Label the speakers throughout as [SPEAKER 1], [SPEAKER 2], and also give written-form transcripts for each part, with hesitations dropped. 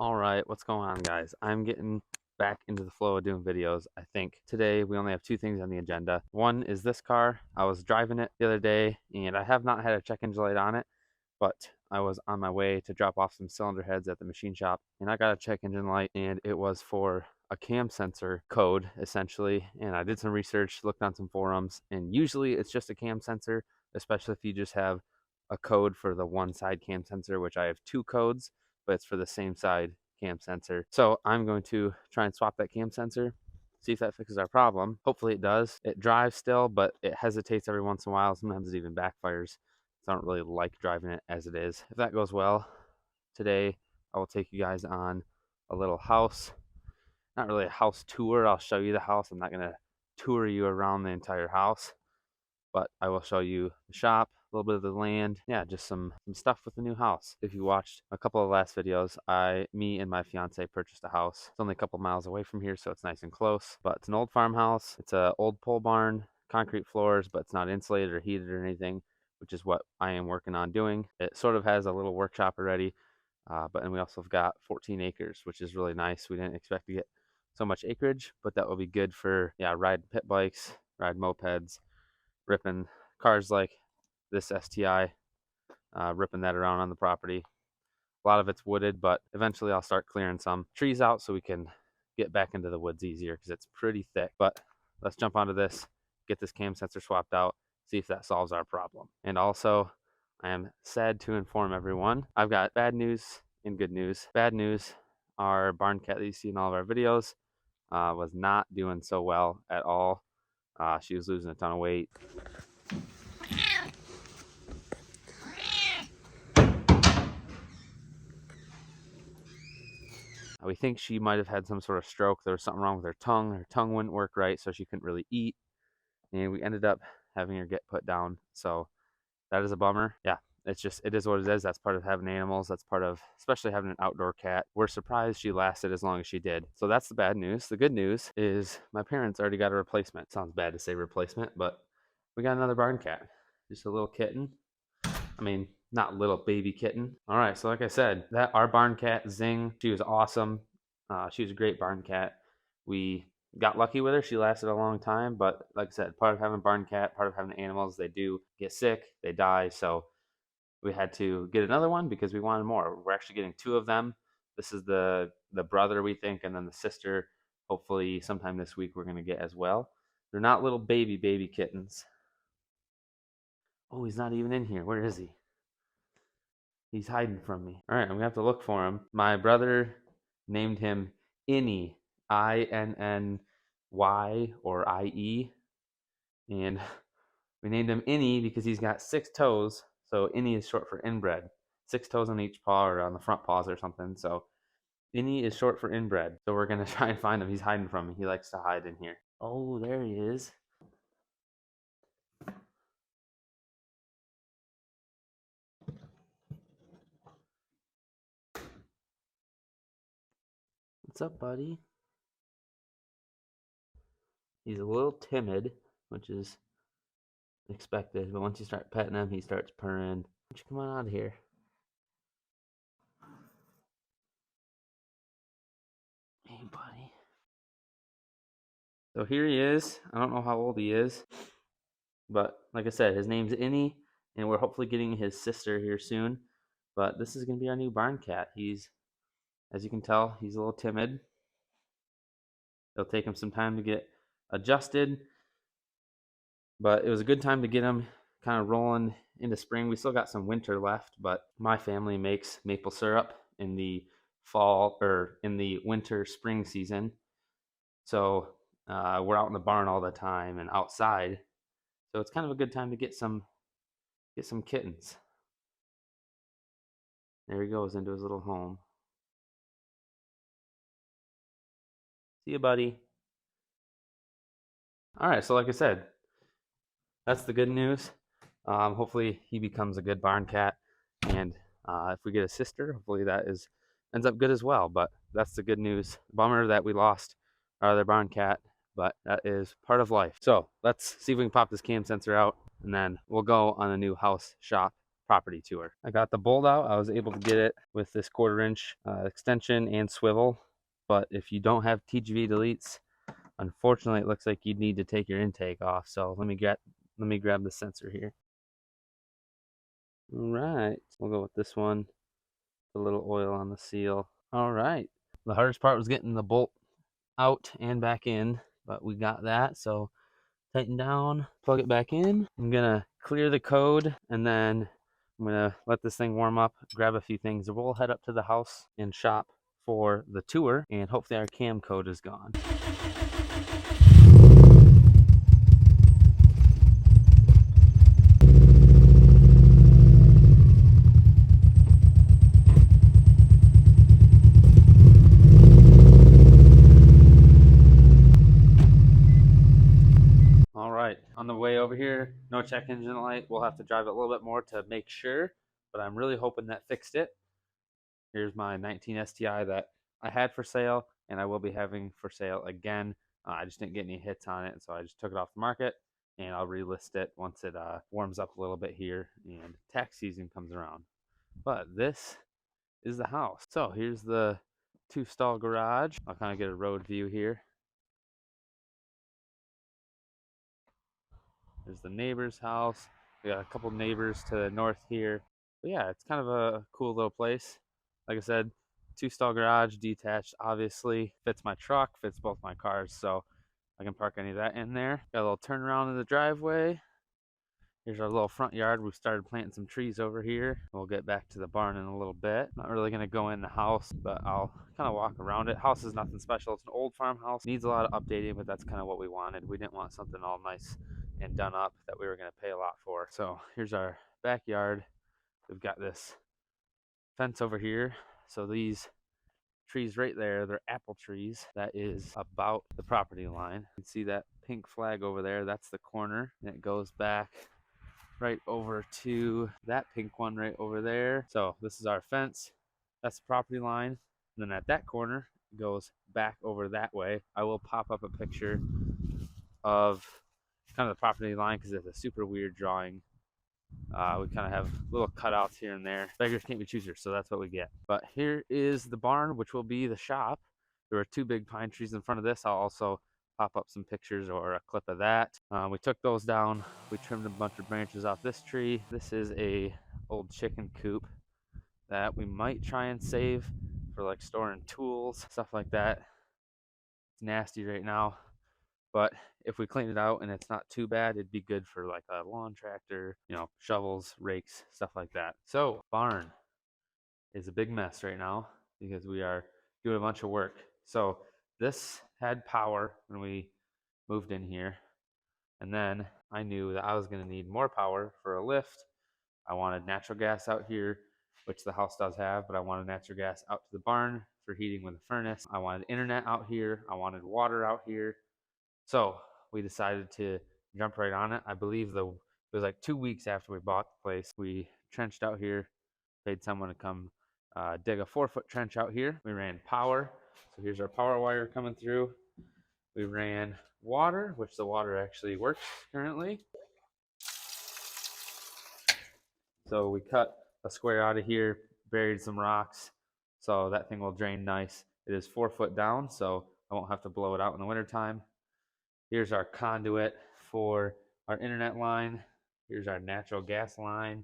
[SPEAKER 1] All right, what's going on, guys? I'm getting back into the flow of doing videos. I think today we only have two things on the agenda. One is this car. I was driving it the other day and I have not had a check engine light on it, but I was on my way to drop off some cylinder heads at the machine shop and I got a check engine light, and it was for a cam sensor code essentially. And I did some research, looked on some forums, and usually it's just a cam sensor, especially if you just have a code for the one side cam sensor, which I have two codes, but it's for the same side cam sensor. So I'm going to try and swap that cam sensor, see if that fixes our problem. Hopefully it does. It drives still, but it hesitates every once in a while. Sometimes it even backfires. So I don't really like driving it as it is. If that goes well, today I will take you guys on a little house, not really a house tour. I'll show you the house. I'm not going to tour you around the entire house, but I will show you the shop, a little bit of the land. Yeah, just some stuff with the new house. If you watched a couple of last videos, me and my fiance purchased a house. It's only a couple miles away from here, so it's nice and close. But it's an old farmhouse. It's an old pole barn, concrete floors, but it's not insulated or heated or anything, which is what I am working on doing. It sort of has a little workshop already, and we also have got 14 acres, which is really nice. We didn't expect to get so much acreage, but that will be good for, yeah, ride pit bikes, ride mopeds, ripping cars like this STI, ripping that around on the property. A lot of it's wooded, but eventually I'll start clearing some trees out so we can get back into the woods easier because it's pretty thick. But let's jump onto this, get this cam sensor swapped out, see if that solves our problem. And also, I am sad to inform everyone, I've got bad news and good news. Bad news, our barn cat that you see in all of our videos was not doing so well at all. She was losing a ton of weight. We think she might have had some sort of stroke. There was something wrong with her tongue. Her tongue wouldn't work right, so she couldn't really eat. And we ended up having her get put down. So that is a bummer. Yeah, it is what it is. That's part of having animals. That's part of, especially having an outdoor cat. We're surprised she lasted as long as she did. So that's the bad news. The good news is my parents already got a replacement. Sounds bad to say replacement, but we got another barn cat. Just a little kitten. I mean, not little baby kitten. All right, so like I said, that our barn cat Zing, she was awesome. She was a great barn cat. We got lucky with her. She lasted a long time, but like I said, part of having a barn cat, part of having animals, they do get sick, they die. So we had to get another one because we wanted more. We're actually getting two of them. This is the brother, we think, and then the sister. Hopefully, sometime this week we're gonna get as well. They're not little baby kittens. Oh, he's not even in here. Where is he? He's hiding from me. All right, I'm gonna have to look for him. My brother named him Inny, Inny or IE, and we named him Inny because he's got 6 toes. So Inny is short for inbred. 6 toes on each paw or on the front paws or something. So Inny is short for inbred. So we're gonna try and find him. He's hiding from me. He likes to hide in here. Oh, there he is. What's up, buddy? He's a little timid, which is expected, but once you start petting him, he starts purring. Why don't you come on out of here? Hey, buddy. So here he is. I don't know how old he is, but like I said, his name's Inny, and we're hopefully getting his sister here soon. But this is going to be our new barn cat. He's, as you can tell, he's a little timid. It'll take him some time to get adjusted, but it was a good time to get him kind of rolling into spring. We still got some winter left, but my family makes maple syrup in the fall or in the winter spring season. So we're out in the barn all the time and outside. So it's kind of a good time to get some kittens. There he goes into his little home. See you, buddy. All right, so like I said, that's the good news. Hopefully he becomes a good barn cat, and if we get a sister, hopefully that ends up good as well. But that's the good news. Bummer that we lost our other barn cat, but that is part of life. So let's see if we can pop this cam sensor out, and then we'll go on a new house shop property tour. I got the bolt out. I was able to get it with this 1/4" extension and swivel, but if you don't have TGV deletes, unfortunately, it looks like you'd need to take your intake off. So let me grab the sensor here. All right, we'll go with this one. A little oil on the seal. All right. The hardest part was getting the bolt out and back in, but we got that. So tighten down, plug it back in. I'm gonna clear the code, and then I'm gonna let this thing warm up, grab a few things. We'll head up to the house and shop for the tour, and hopefully our cam code is gone. All right, on the way over here, no check engine light. We'll have to drive it a little bit more to make sure, but I'm really hoping that fixed it. Here's my 19 STI that I had for sale, and I will be having for sale again. I just didn't get any hits on it, so I just took it off the market, and I'll relist it once it warms up a little bit here and tax season comes around. But this is the house. So here's the 2-stall garage. I'll kind of get a road view here. There's the neighbor's house. We got a couple neighbors to the north here. But yeah, it's kind of a cool little place. Like I said, 2-stall garage, detached, obviously. Fits my truck, fits both my cars, so I can park any of that in there. Got a little turnaround in the driveway. Here's our little front yard. We've started planting some trees over here. We'll get back to the barn in a little bit. Not really going to go in the house, but I'll kind of walk around it. House is nothing special. It's an old farmhouse. Needs a lot of updating, but that's kind of what we wanted. We didn't want something all nice and done up that we were going to pay a lot for. So here's our backyard. We've got this fence over here. So these trees right there, they're apple trees. That is about the property line. You can see that pink flag over there. That's the corner. And it goes back right over to that pink one right over there. So this is our fence. That's the property line. And then at that corner, it goes back over that way. I will pop up a picture of kind of the property line because it's a super weird drawing. We kind of have little cutouts here and there. Beggars can't be choosers, so that's what we get. But here is the barn, which will be the shop. There were 2 big pine trees in front of this. I'll also pop up some pictures or a clip of that. We took those down. We trimmed a bunch of branches off this tree. This is a old chicken coop that we might try and save for like storing tools, stuff like that. It's nasty right now, but if we clean it out and it's not too bad, it'd be good for like a lawn tractor, shovels, rakes, stuff like that. So barn is a big mess right now because we are doing a bunch of work. So this had power when we moved in here, and then I knew that I was going to need more power for a lift. I wanted natural gas out here, which the house does have, but I wanted natural gas out to the barn for heating with a furnace. I wanted internet out here. I wanted water out here. So we decided to jump right on it. I believe it was like 2 weeks after we bought the place. We trenched out here, paid someone to come dig a 4-foot trench out here. We ran power. So here's our power wire coming through. We ran water, which the water actually works currently. So we cut a square out of here, buried some rocks, so that thing will drain nice. It is 4 foot down, so I won't have to blow it out in the wintertime. Here's our conduit for our internet line. Here's our natural gas line.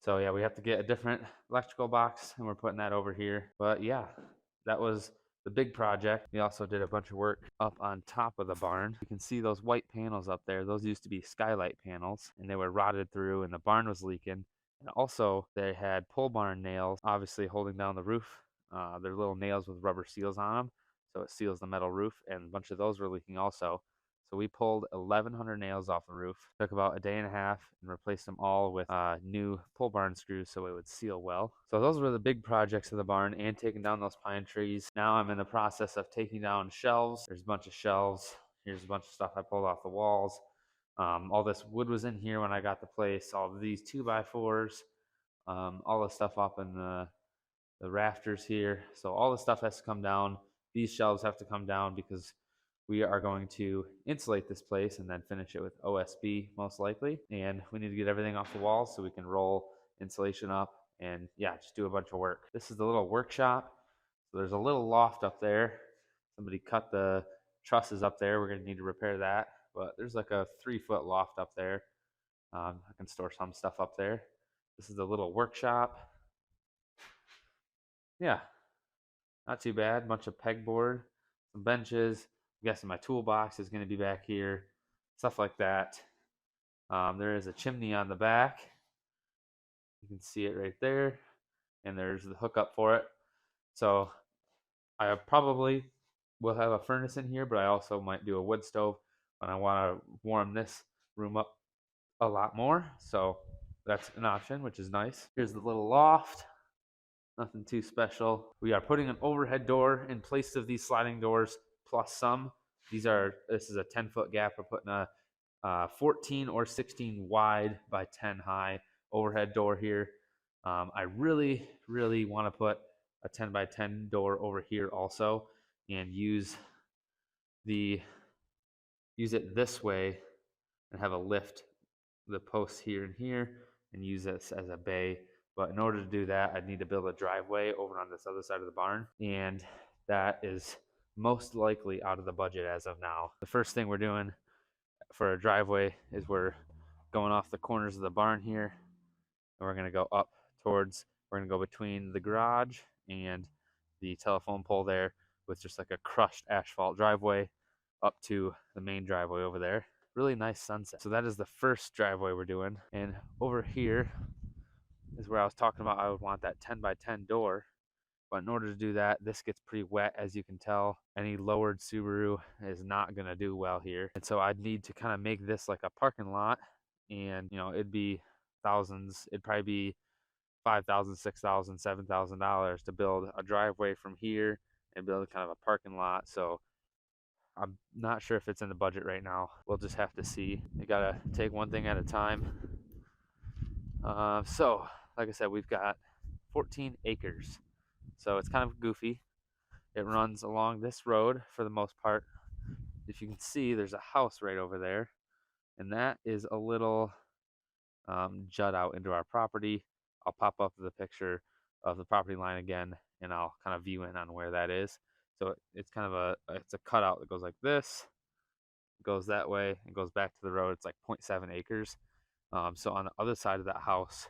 [SPEAKER 1] So yeah, we have to get a different electrical box, and we're putting that over here. But yeah, that was the big project. We also did a bunch of work up on top of the barn. You can see those white panels up there. Those used to be skylight panels, and they were rotted through, and the barn was leaking. And also, they had pole barn nails, obviously holding down the roof. They're little nails with rubber seals on them, so it seals the metal roof, and a bunch of those were leaking also. So we pulled 1,100 nails off the roof. Took about a day and a half and replaced them all with new pole barn screws so it would seal well. So those were the big projects of the barn, and taking down those pine trees. Now I'm in the process of taking down shelves. There's a bunch of shelves. Here's a bunch of stuff I pulled off the walls. All this wood was in here when I got the place. All of these 2x4s. All the stuff up in the rafters here. So all the stuff has to come down. These shelves have to come down because we are going to insulate this place and then finish it with OSB most likely. And we need to get everything off the walls so we can roll insulation up and yeah, just do a bunch of work. This is the little workshop. So there's a little loft up there. Somebody cut the trusses up there. We're going to need to repair that. But there's like a 3-foot loft up there. I can store some stuff up there. This is the little workshop. Yeah, not too bad. Bunch of pegboard, some benches. I'm guessing my toolbox is going to be back here. Stuff like that. There is a chimney on the back. You can see it right there. And there's the hookup for it. So I probably will have a furnace in here, but I also might do a wood stove when I want to warm this room up a lot more. So that's an option, which is nice. Here's the little loft. Nothing too special. We are putting an overhead door in place of these sliding doors plus some. This is a 10-foot gap. We're putting a 14 or 16 wide by 10 high overhead door here. I really, really want to put a 10 by 10 door over here also and use it this way and have a lift the posts here and here and use this as a bay. But in order to do that, I'd need to build a driveway over on this other side of the barn, and that is most likely out of the budget as of now. The first thing we're doing for a driveway is we're going off the corners of the barn here, and we're going to go up towards, we're going to go between the garage and the telephone pole there with just like a crushed asphalt driveway up to the main driveway over there. Really nice sunset. So that is the first driveway we're doing. And over here is where I was talking about I would want that 10 by 10 door. But in order to do that, this gets pretty wet, as you can tell. Any lowered Subaru is not going to do well here. And so I'd need to kind of make this like a parking lot. And, you know, it'd be thousands. It'd probably be $5,000, $6,000, $7,000 to build a driveway from here and build kind of a parking lot. So I'm not sure if it's in the budget right now. We'll just have to see. You gotta take one thing at a time. So, like I said, we've got 14 acres. So it's kind of goofy. It runs along this road for the most part. If you can see, there's a house right over there. And that is a little jut out into our property. I'll pop up the picture of the property line again, and I'll kind of view in on where that is. So it's kind of it's a cutout that goes like this, goes that way, and goes back to the road. It's like 0.7 acres. So on the other side of that house,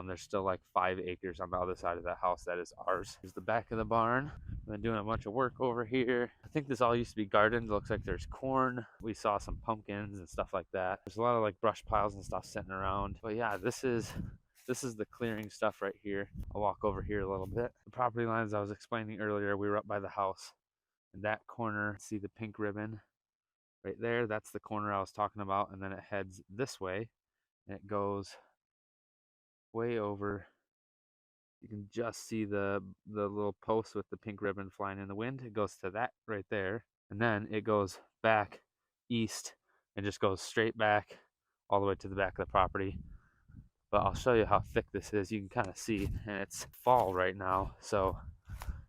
[SPEAKER 1] there's still like 5 acres on the other side of that house that is ours. Here's the back of the barn. I've been doing a bunch of work over here. I think this all used to be gardened. It looks like there's corn. We saw some pumpkins and stuff like that. There's a lot of like brush piles and stuff sitting around. But yeah, this is the clearing stuff right here. I'll walk over here a little bit. The property lines I was explaining earlier, we were up by the house. In that corner, see the pink ribbon right there? That's the corner I was talking about. And then it heads this way and it goes way over. You can just see the little post with the pink ribbon flying in the wind. It goes to that right there. And then it goes back east and just goes straight back all the way to the back of the property. But I'll show you how thick this is. You can kind of see, and it's fall right now, so,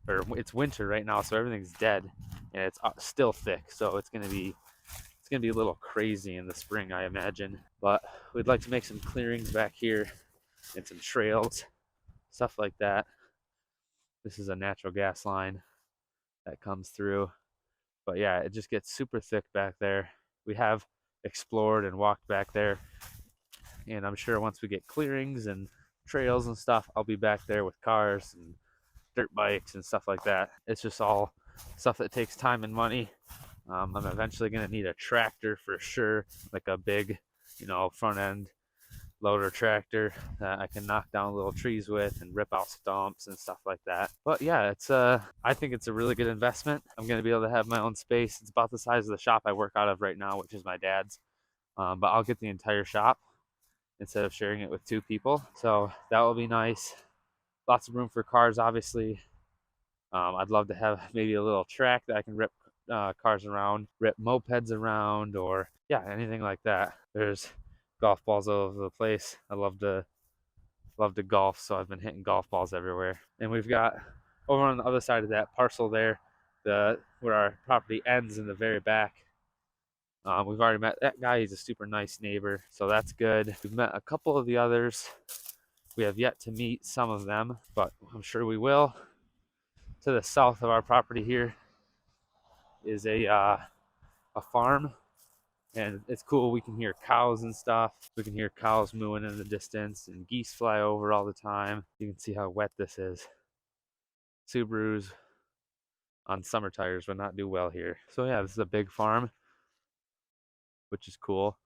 [SPEAKER 1] or it's winter right now, so everything's dead, and it's still thick. So it's gonna be a little crazy in the spring, I imagine. But we'd like to make some clearings back here and some trails, stuff like that. This is a natural gas line that comes through. But yeah, it just gets super thick back there. We have explored and walked back there, and I'm sure once we get clearings and trails and stuff, I'll be back there with cars and dirt bikes and stuff like that. It's just all stuff that takes time and money. I'm eventually going to need a tractor for sure, like a big, front end loader tractor that I can knock down little trees with and rip out stumps and stuff like that. But yeah, I think it's a really good investment. I'm going to be able to have my own space. It's about the size of the shop I work out of right now, which is my dad's. But I'll get the entire shop instead of sharing it with 2 people. So that will be nice. Lots of room for cars, obviously. I'd love to have maybe a little track that I can rip cars around, rip mopeds around, or yeah, anything like that. There's golf balls all over the place. I love to golf, so I've been hitting golf balls everywhere. And we've got over on the other side of that parcel there, the where our property ends in the very back. We've already met that guy. He's a super nice neighbor, so that's good. We've met a couple of the others. We have yet to meet some of them, but I'm sure we will. To the south of our property here is a farm, and it's cool. We can hear cows and stuff. We can hear cows mooing in the distance, and geese fly over all the time. You can see how wet this is. Subarus on summer tires would not do well here. So yeah, this is a big farm, which is cool.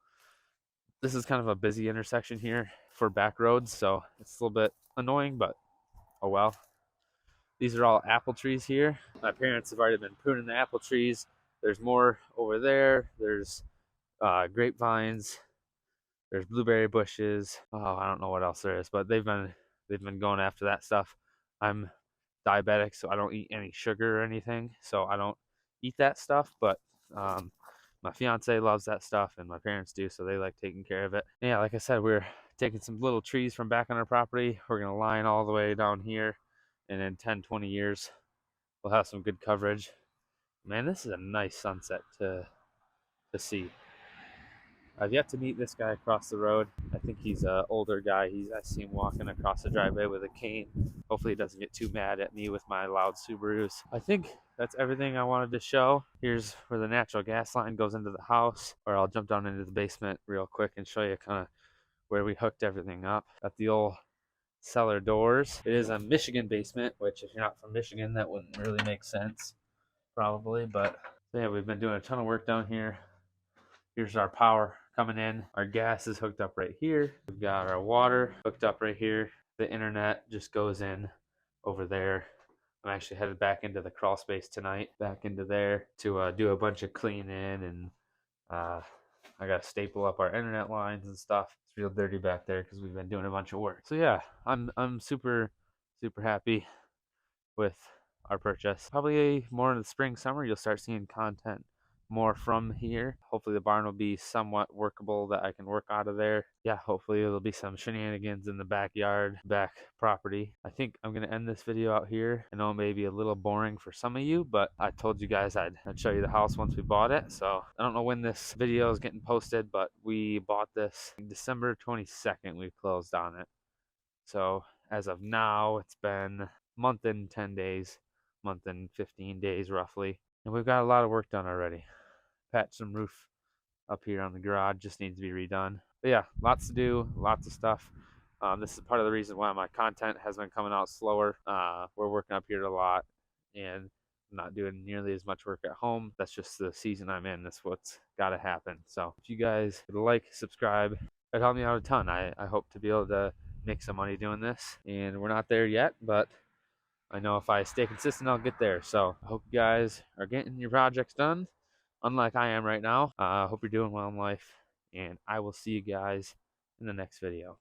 [SPEAKER 1] This is kind of a busy intersection here for back roads, so it's a little bit annoying, but oh well. These are all apple trees here. My parents have already been pruning the apple trees. There's more over there. There's grapevines. There's blueberry bushes. Oh, I don't know what else there is, but they've been going after that stuff. I'm diabetic, so I don't eat any sugar or anything, so I don't eat that stuff. But um, my fiance loves that stuff, and my parents do, so they like taking care of it. And yeah, like I said, we're taking some little trees from back on our property. We're gonna line all the way down here, and in 10-20 years, we'll have some good coverage. Man, this is a nice sunset to see. I've yet to meet this guy across the road. I think he's an older guy. I see him walking across the driveway with a cane. Hopefully he doesn't get too mad at me with my loud Subarus. I think that's everything I wanted to show. Here's where the natural gas line goes into the house, or I'll jump down into the basement real quick and show you kind of where we hooked everything up. Got the old cellar doors. It is a Michigan basement, which if you're not from Michigan, that wouldn't really make sense, probably, but so yeah, we've been doing a ton of work down here. Here's our power coming in. Our gas is hooked up right here. We've got our water hooked up right here. The internet just goes in over there. I'm actually headed back into the crawl space tonight, back into there to do a bunch of cleaning, and I got to staple up our internet lines and stuff. It's real dirty back there because we've been doing a bunch of work. So yeah, I'm super happy with our purchase. Probably more in the spring, summer, you'll start seeing content more from here. Hopefully the barn will be somewhat workable that I can work out of there. Yeah, hopefully there'll be some shenanigans in the backyard, back property. I think I'm going to end this video out here. I know it may be a little boring for some of you, but I told you guys I'd show you the house once we bought it. So I don't know when this video is getting posted, but we bought this December 22nd. We closed on it. So as of now, it's been month and 10 days, month and 15 days roughly. And we've got a lot of work done already. Patched some roof up here on the garage, just needs to be redone. But yeah, lots to do, lots of stuff. This is part of the reason why my content has been coming out slower. We're working up here a lot and not doing nearly as much work at home. That's just the season I'm in. That's what's got to happen. So if you guys would like, subscribe, it'd help me out a ton. I hope to be able to make some money doing this, and we're not there yet, but I know if I stay consistent, I'll get there. So I hope you guys are getting your projects done, unlike I am right now. I hope you're doing well in life, and I will see you guys in the next video.